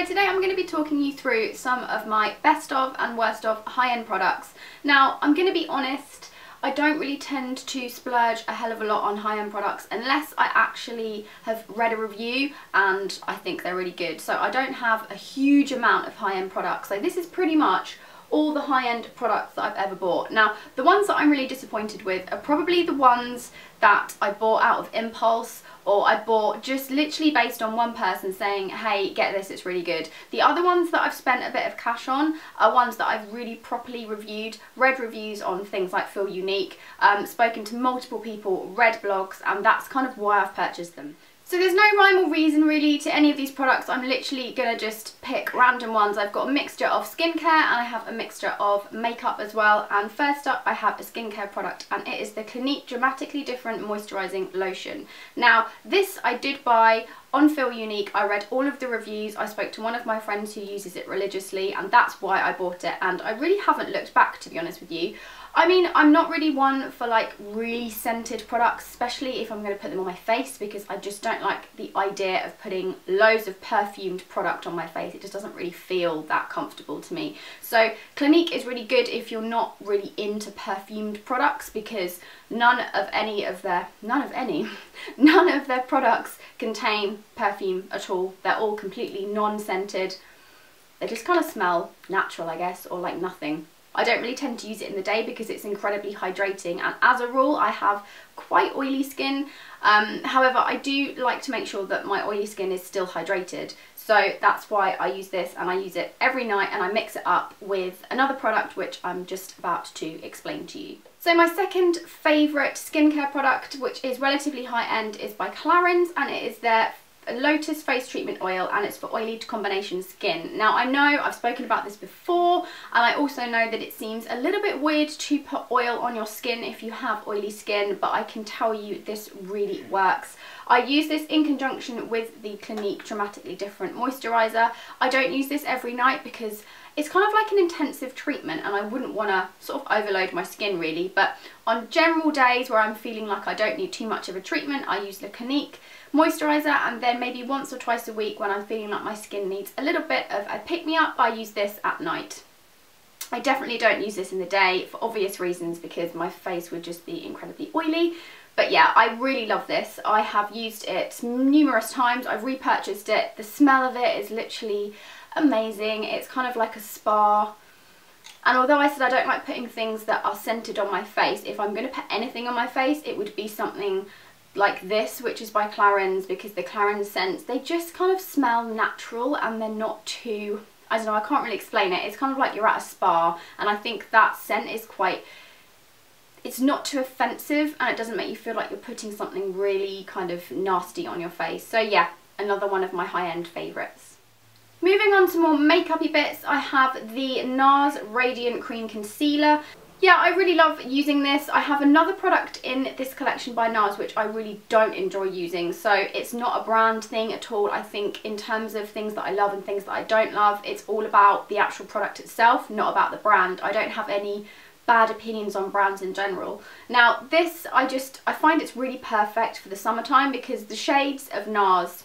So today I'm going to be talking you through some of my best of and worst of high-end products. Now I'm going to be honest, I don't really tend to splurge a hell of a lot on high-end products unless I actually have read a review and I think they're really good. So I don't have a huge amount of high-end products. So this is pretty much all the high-end products that I've ever bought. Now the ones that I'm really disappointed with are probably the ones that I bought out of impulse, or I bought just literally based on one person saying, hey, get this, it's really good. The other ones that I've spent a bit of cash on are ones that I've really properly reviewed, read reviews on things like Feel Unique, spoken to multiple people, read blogs, and that's kind of why I've purchased them. So there's no rhyme or reason really to any of these products. I'm literally going to just pick random ones. I've got a mixture of skincare and I have a mixture of makeup as well. And first up I have a skincare product and it is the Clinique Dramatically Different Moisturising Lotion. Now this I did buy on Feel Unique. I read all of the reviews, I spoke to one of my friends who uses it religiously, and that's why I bought it, and I really haven't looked back, to be honest with you. I mean, I'm not really one for like really scented products, especially if I'm going to put them on my face, because I just don't like the idea of putting loads of perfumed product on my face. It just doesn't really feel that comfortable to me. So Clinique is really good if you're not really into perfumed products, because none of their products contain perfume at all. They're all completely non-scented. They just kind of smell natural, I guess, or like nothing. I don't really tend to use it in the day because it's incredibly hydrating, and as a rule I have quite oily skin. However, I do like to make sure that my oily skin is still hydrated, so that's why I use this, and I use it every night, and I mix it up with another product which I'm just about to explain to you. So my second favourite skincare product, which is relatively high-end, is by Clarins, and it is their Lotus Face Treatment Oil, and it's for oily to combination skin. Now I know I've spoken about this before, and I also know that it seems a little bit weird to put oil on your skin if you have oily skin, but I can tell you this really works. I use this in conjunction with the Clinique Dramatically Different Moisturiser. I don't use this every night because it's kind of like an intensive treatment and I wouldn't want to sort of overload my skin really, but on general days where I'm feeling like I don't need too much of a treatment, I use the Clinique moisturiser, and then maybe once or twice a week when I'm feeling like my skin needs a little bit of a pick-me-up, I use this at night. I definitely don't use this in the day for obvious reasons because my face would just be incredibly oily. But yeah, I really love this. I have used it numerous times. I've repurchased it. The smell of it is literally amazing. It's kind of like a spa. And although I said I don't like putting things that are scented on my face, if I'm going to put anything on my face, it would be something like this, which is by Clarins, because the Clarins scents, they just kind of smell natural and they're not too, I don't know, I can't really explain it. It's kind of like you're at a spa, and I think that scent is quite, it's not too offensive and it doesn't make you feel like you're putting something really kind of nasty on your face. So yeah, another one of my high-end favourites. Moving on to more makeup-y bits, I have the NARS Radiant Cream Concealer. Yeah, I really love using this. I have another product in this collection by NARS which I really don't enjoy using, so it's not a brand thing at all. I think in terms of things that I love and things that I don't love, it's all about the actual product itself, not about the brand. I don't have any bad opinions on brands in general. Now this, I find it's really perfect for the summertime because the shades of NARS,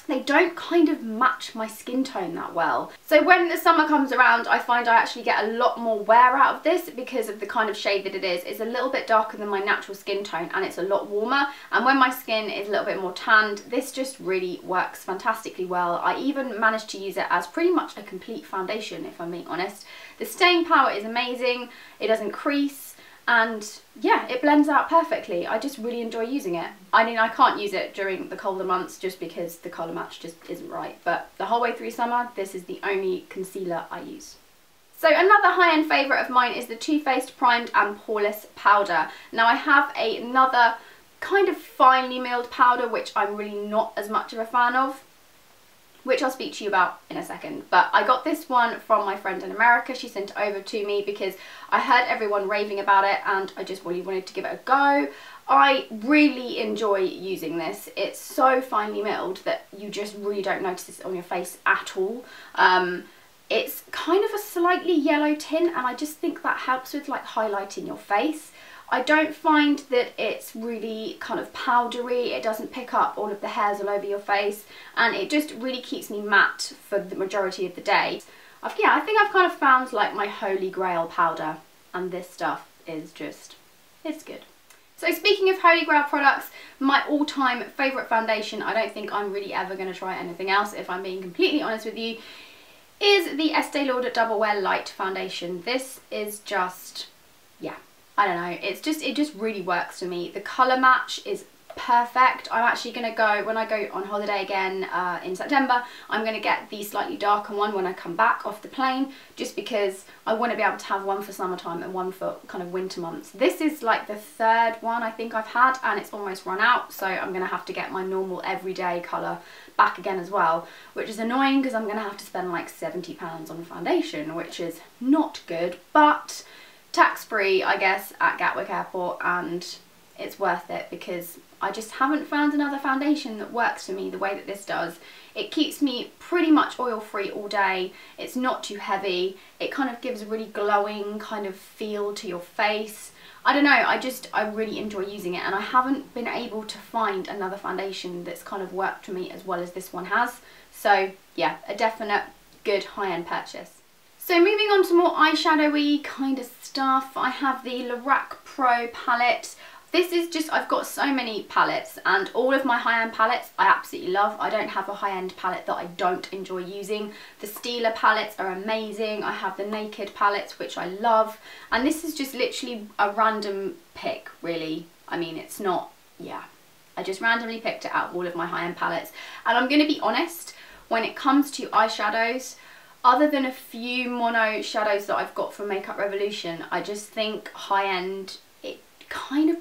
they don't kind of match my skin tone that well. So when the summer comes around, I find I actually get a lot more wear out of this because of the kind of shade that it is. It's a little bit darker than my natural skin tone and it's a lot warmer. And when my skin is a little bit more tanned, this just really works fantastically well. I even managed to use it as pretty much a complete foundation, if I'm being honest. The staying power is amazing. It doesn't crease. And yeah, it blends out perfectly. I just really enjoy using it. I mean, I can't use it during the colder months just because the colour match just isn't right. But the whole way through summer, this is the only concealer I use. So another high-end favourite of mine is the Too Faced Primed and Poreless Powder. Now I have another kind of finely milled powder which I'm really not as much of a fan of, which I'll speak to you about in a second. But I got this one from my friend in America. She sent it over to me because I heard everyone raving about it and I just really wanted to give it a go. I really enjoy using this. It's so finely milled that you just really don't notice this on your face at all. It's kind of a slightly yellow tint and I just think that helps with like highlighting your face. I don't find that it's really kind of powdery. It doesn't pick up all of the hairs all over your face, and it just really keeps me matte for the majority of the day. Yeah, I think I've kind of found like my holy grail powder, and this stuff is just, it's good. So speaking of holy grail products, my all-time favourite foundation, I don't think I'm really ever going to try anything else if I'm being completely honest with you, is the Estee Lauder Double Wear Light Foundation. This is just, yeah, I don't know, it just really works for me. The colour match is perfect. I'm actually going to go, when I go on holiday again in September, I'm going to get the slightly darker one when I come back off the plane, just because I want to be able to have one for summertime and one for kind of winter months. This is like the third one I think I've had, and it's almost run out, so I'm going to have to get my normal everyday colour back again as well, which is annoying because I'm going to have to spend like £70 on foundation, which is not good, but tax-free I guess at Gatwick Airport, and it's worth it because I just haven't found another foundation that works for me the way that this does. It keeps me pretty much oil free all day, it's not too heavy, it kind of gives a really glowing kind of feel to your face. I don't know, I really enjoy using it, and I haven't been able to find another foundation that's kind of worked for me as well as this one has. So yeah, a definite good high-end purchase. So moving on to more eyeshadowy kind of stuff, I have the Lorac Pro palette. This is just, I've got so many palettes, and all of my high-end palettes I absolutely love. I don't have a high-end palette that I don't enjoy using. The Stila palettes are amazing. I have the Naked palettes, which I love. And this is just literally a random pick, really. I mean, it's not, yeah. I just randomly picked it out of all of my high-end palettes. And I'm going to be honest, when it comes to eyeshadows, other than a few mono shadows that I've got from Makeup Revolution, I just think high-end, it kind of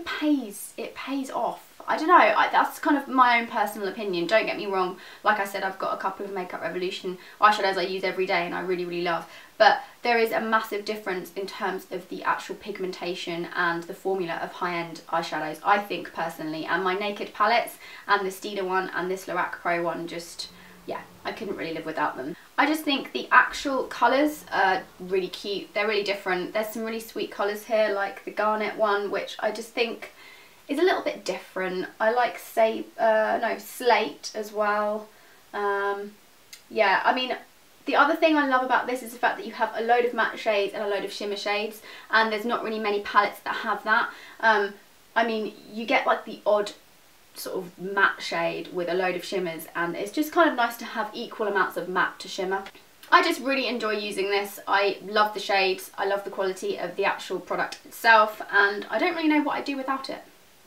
pays off. I don't know, that's kind of my own personal opinion, don't get me wrong. Like I said, I've got a couple of Makeup Revolution eyeshadows I use every day and I really love, but there is a massive difference in terms of the actual pigmentation and the formula of high-end eyeshadows, I think personally. And my Naked palettes and the Stila one and this Lorac Pro one, just, yeah, I couldn't really live without them. I just think the actual colours are really cute. They're really different. There's some really sweet colours here, like the Garnet one, which I just think is a little bit different. I like Slate as well. Yeah, I mean, the other thing I love about this is the fact that you have a load of matte shades and a load of shimmer shades, and there's not really many palettes that have that. I mean, you get like the odd sort of matte shade with a load of shimmers, and it's just kind of nice to have equal amounts of matte to shimmer. I just really enjoy using this. I love the shades, I love the quality of the actual product itself, and I don't really know what I'd do without it.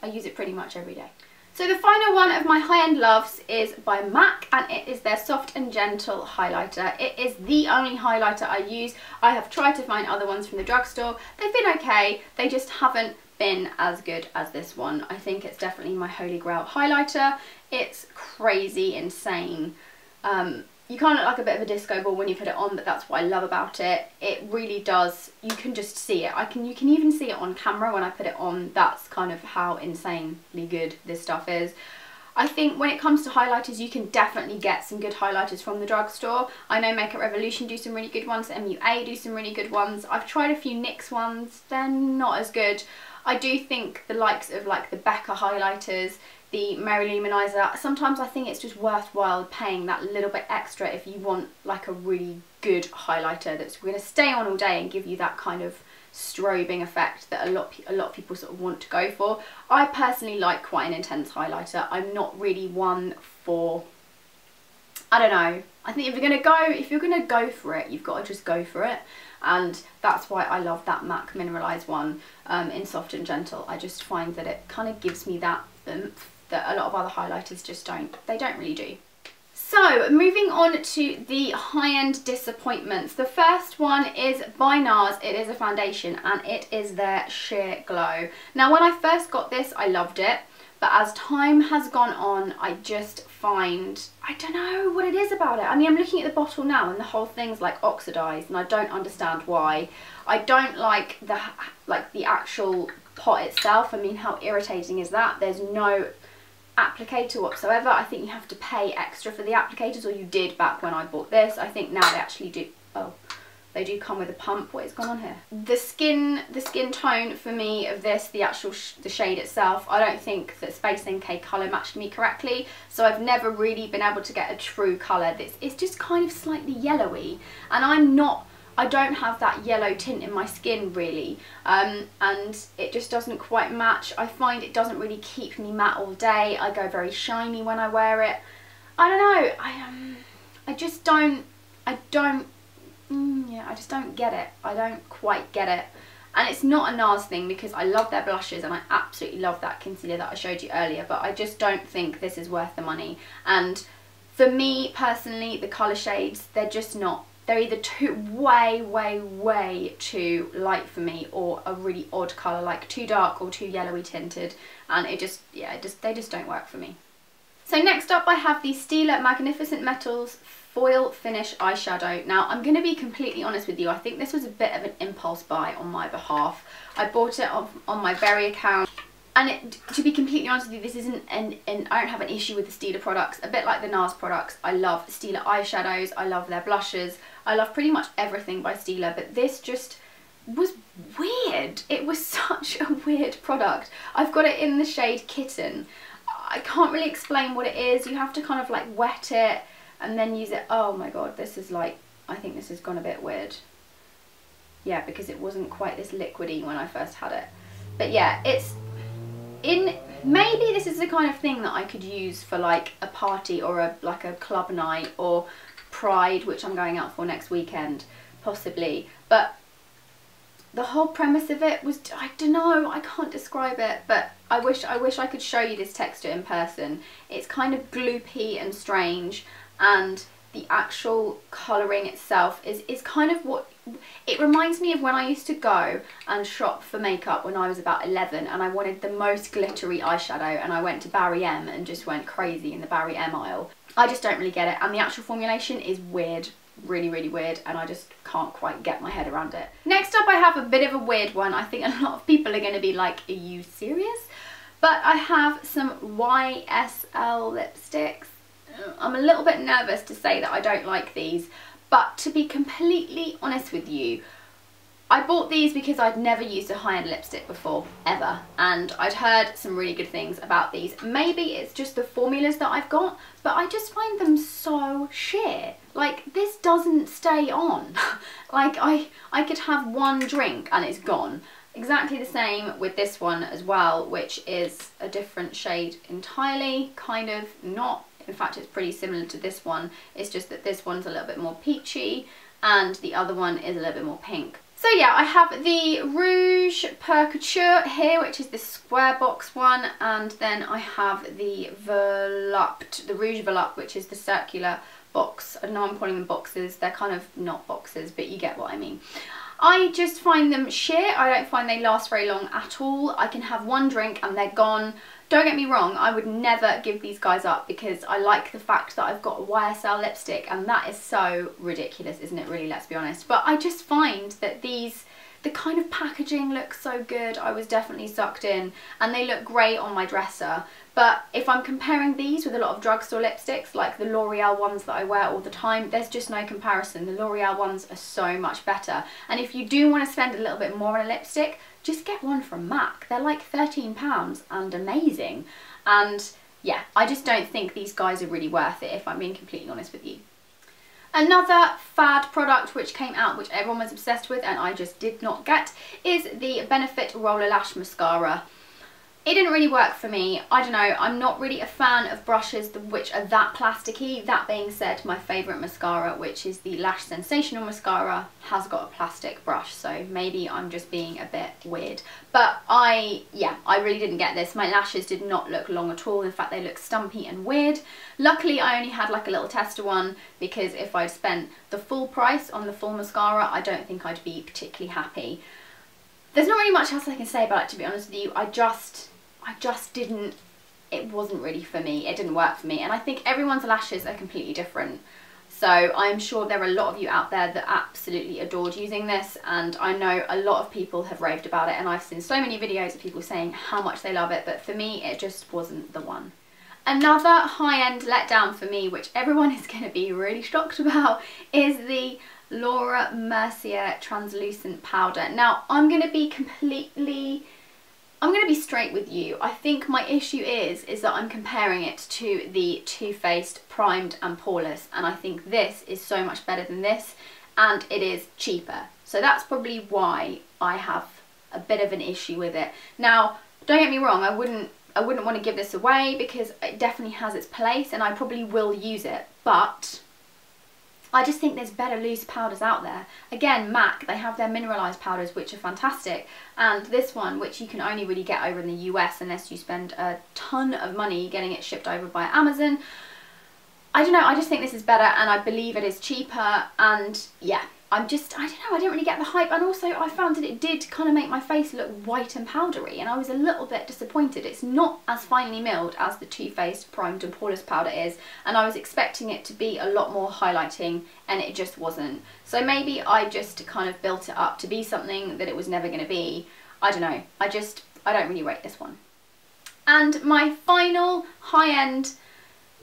I use it pretty much every day. So the final one of my high-end loves is by MAC, and it is their Soft and Gentle highlighter. It is the only highlighter I use. I have tried to find other ones from the drugstore. They've been okay, they just haven't been as good as this one. I think it's definitely my holy grail highlighter. It's crazy insane. You kind of look like a bit of a disco ball when you put it on, but that's what I love about it. It really does, you can just see it. You can even see it on camera when I put it on. That's kind of how insanely good this stuff is. I think when it comes to highlighters, you can definitely get some good highlighters from the drugstore. I know Makeup Revolution do some really good ones, MUA do some really good ones. I've tried a few NYX ones, they're not as good. I do think the likes of like the Becca highlighters, the Mary Luminizer, sometimes I think it's just worthwhile paying that little bit extra if you want like a really good highlighter that's going to stay on all day and give you that kind of strobing effect that a lot of people sort of want to go for. I personally like quite an intense highlighter. I'm not really one for, I don't know, I think if you're gonna go for it, you've got to just go for it. And that's why I love that MAC Mineralized one in Soft and Gentle. I just find that it kind of gives me that oomph that a lot of other highlighters just don't. They don't really do. So moving on to the high-end disappointments. The first one is by NARS. It is a foundation and it is their Sheer Glow. Now when I first got this, I loved it. But as time has gone on, I just find, I don't know what it is about it. I mean, I'm looking at the bottle now and the whole thing's like oxidized and I don't understand why. I don't like the actual pot itself. I mean, how irritating is that? There's no applicator whatsoever. I think you have to pay extra for the applicators, or you did back when I bought this. I think now they actually do. Oh, They do come with a pump. What is going on here? The skin tone for me of this, the actual the shade itself, I don't think that Space NK colour matched me correctly, so I've never really been able to get a true colour. It's just kind of slightly yellowy, and I don't have that yellow tint in my skin really, and it just doesn't quite match. I find it doesn't really keep me matte all day. I go very shiny when I wear it. I don't know, I just don't get it. I don't quite get it. And it's not a NARS thing, because I love their blushes and I absolutely love that concealer that I showed you earlier, but I just don't think this is worth the money. And for me personally, the colour shades, they're just not, they're either way too light for me, or a really odd colour, like too dark or too yellowy tinted, and it just, yeah, they just don't work for me. So next up I have the Stila Magnificent Metals Foil Finish Eyeshadow. Now I'm going to be completely honest with you, I think this was a bit of an impulse buy on my behalf. I bought it on my Berry account, and to be completely honest with you, this isn't I don't have an issue with the Stila products. A bit like the NARS products, I love Stila eyeshadows, I love their blushes, I love pretty much everything by Stila, but this just was weird. It was such a weird product. I've got it in the shade Kitten. I can't really explain what it is. You have to kind of like wet it and then use it. Oh my god, this is like, I think this has gone a bit weird. Yeah, because it wasn't quite this liquidy when I first had it. But yeah, maybe this is the kind of thing that I could use for like a party or like a club night or Pride, which I'm going out for next weekend, possibly. But the whole premise of it was, I don't know, I can't describe it, but I wish I could show you this texture in person. It's kind of gloopy and strange, and the actual colouring itself is kind of what, it reminds me of when I used to go and shop for makeup when I was about 11 and I wanted the most glittery eyeshadow, and I went to Barry M and just went crazy in the Barry M aisle. I just don't really get it, and the actual formulation is weird. Really weird, and I just can't quite get my head around it. Next up I have a bit of a weird one. I think a lot of people are going to be like, are you serious? But I have some YSL lipsticks. I'm a little bit nervous to say that I don't like these, but to be completely honest with you, I bought these because I'd never used a high-end lipstick before, ever, and I'd heard some really good things about these. Maybe it's just the formulas that I've got, but I just find them so sheer. Like, this doesn't stay on. Like, I could have one drink and it's gone. Exactly the same with this one as well, which is a different shade entirely, kind of not. In fact, it's pretty similar to this one. It's just that this one's a little bit more peachy and the other one is a little bit more pink. So yeah, I have the Rouge Per Couture here, which is the square box one, and then I have the Volupte, the Rouge Volupte, which is the circular box. I know I'm calling them boxes, they're kind of not boxes, but you get what I mean. I just find them sheer. I don't find they last very long at all. I can have one drink and they're gone. Don't get me wrong, I would never give these guys up because I like the fact that I've got a YSL lipstick, and that is so ridiculous, isn't it really, let's be honest. But I just find that the kind of packaging looks so good. I was definitely sucked in, and they look great on my dresser. But if I'm comparing these with a lot of drugstore lipsticks, like the L'Oreal ones that I wear all the time, there's just no comparison. The L'Oreal ones are so much better. And if you do want to spend a little bit more on a lipstick, just get one from MAC. They're like £13 and amazing. And yeah, I just don't think these guys are really worth it, if I'm being completely honest with you. Another fad product which came out, which everyone was obsessed with and I just did not get, is the Benefit Roller Lash Mascara. It didn't really work for me. I don't know, I'm not really a fan of brushes which are that plasticky. That being said, my favourite mascara, which is the Lash Sensational Mascara, has got a plastic brush, so maybe I'm just being a bit weird. But I really didn't get this. My lashes did not look long at all. In fact, they look stumpy and weird. Luckily, I only had like a little tester one, because if I'd spent the full price on the full mascara, I don't think I'd be particularly happy. There's not really much else I can say about it, to be honest with you. I just didn't, it wasn't really for me. It didn't work for me. And I think everyone's lashes are completely different. So I'm sure there are a lot of you out there that absolutely adored using this, and I know a lot of people have raved about it, and I've seen so many videos of people saying how much they love it, but for me it just wasn't the one. Another high-end letdown for me, which everyone is going to be really shocked about, is the Laura Mercier translucent powder. Now I'm going to be straight with you. I think my issue is that I'm comparing it to the Too Faced Primed and Poreless, and I think this is so much better than this, and it is cheaper. So that's probably why I have a bit of an issue with it. Now, don't get me wrong, I wouldn't want to give this away because it definitely has its place and I probably will use it, but I just think there's better loose powders out there. Again, MAC, they have their mineralised powders, which are fantastic, and this one, which you can only really get over in the US unless you spend a ton of money getting it shipped over by Amazon. I don't know, I just think this is better, and I believe it is cheaper, and yeah, I don't know, I don't really get the hype, and also I found that it did kind of make my face look white and powdery, and I was a little bit disappointed. It's not as finely milled as the Too Faced Primed and Poreless powder is, and I was expecting it to be a lot more highlighting, and it just wasn't. So maybe I just kind of built it up to be something that it was never going to be. I don't know, I don't really rate this one. And my final high-end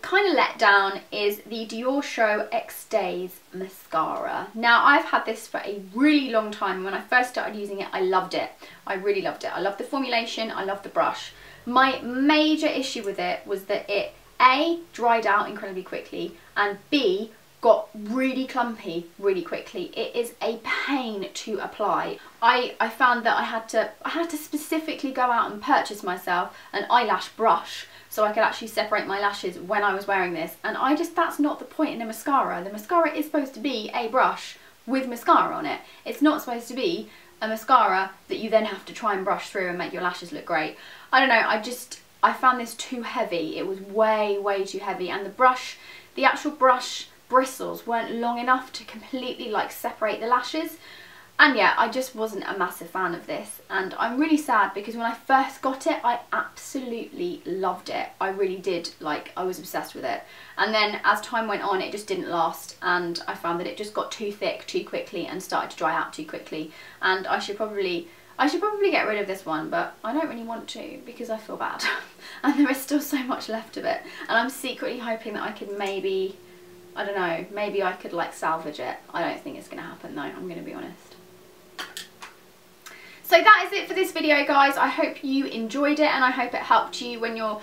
kind of let down is the Dior Show X Days mascara. Now I've had this for a really long time. When I first started using it, I loved it. I really loved it. I loved the formulation, I loved the brush. My major issue with it was that it A, dried out incredibly quickly, and B, got really clumpy really quickly. It is a pain to apply. I found that I had to specifically go out and purchase myself an eyelash brush so I could actually separate my lashes when I was wearing this, and that's not the point in a mascara. The mascara is supposed to be a brush with mascara on it. It's not supposed to be a mascara that you then have to try and brush through and make your lashes look great. I don't know, I found this too heavy. It was way too heavy, and the actual brush bristles weren't long enough to completely like separate the lashes. And yeah, I just wasn't a massive fan of this, and I'm really sad because when I first got it, I absolutely loved it. I really did, like, I was obsessed with it. And then as time went on, it just didn't last, and I found that it just got too thick too quickly and started to dry out too quickly. And I should probably get rid of this one, but I don't really want to because I feel bad. And there is still so much left of it, and I'm secretly hoping that I could maybe, I don't know, maybe I could like salvage it. I don't think it's gonna happen though, I'm gonna be honest. So that is it for this video, guys. I hope you enjoyed it, and I hope it helped you when you're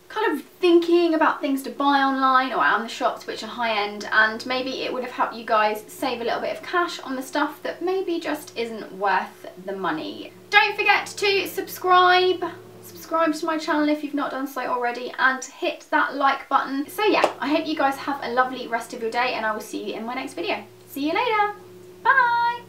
kind of thinking about things to buy online or out in the shops which are high-end, and maybe it would have helped you guys save a little bit of cash on the stuff that maybe just isn't worth the money. Don't forget to subscribe to my channel if you've not done so already, and hit that like button. So yeah, I hope you guys have a lovely rest of your day, and I will see you in my next video. See you later. Bye.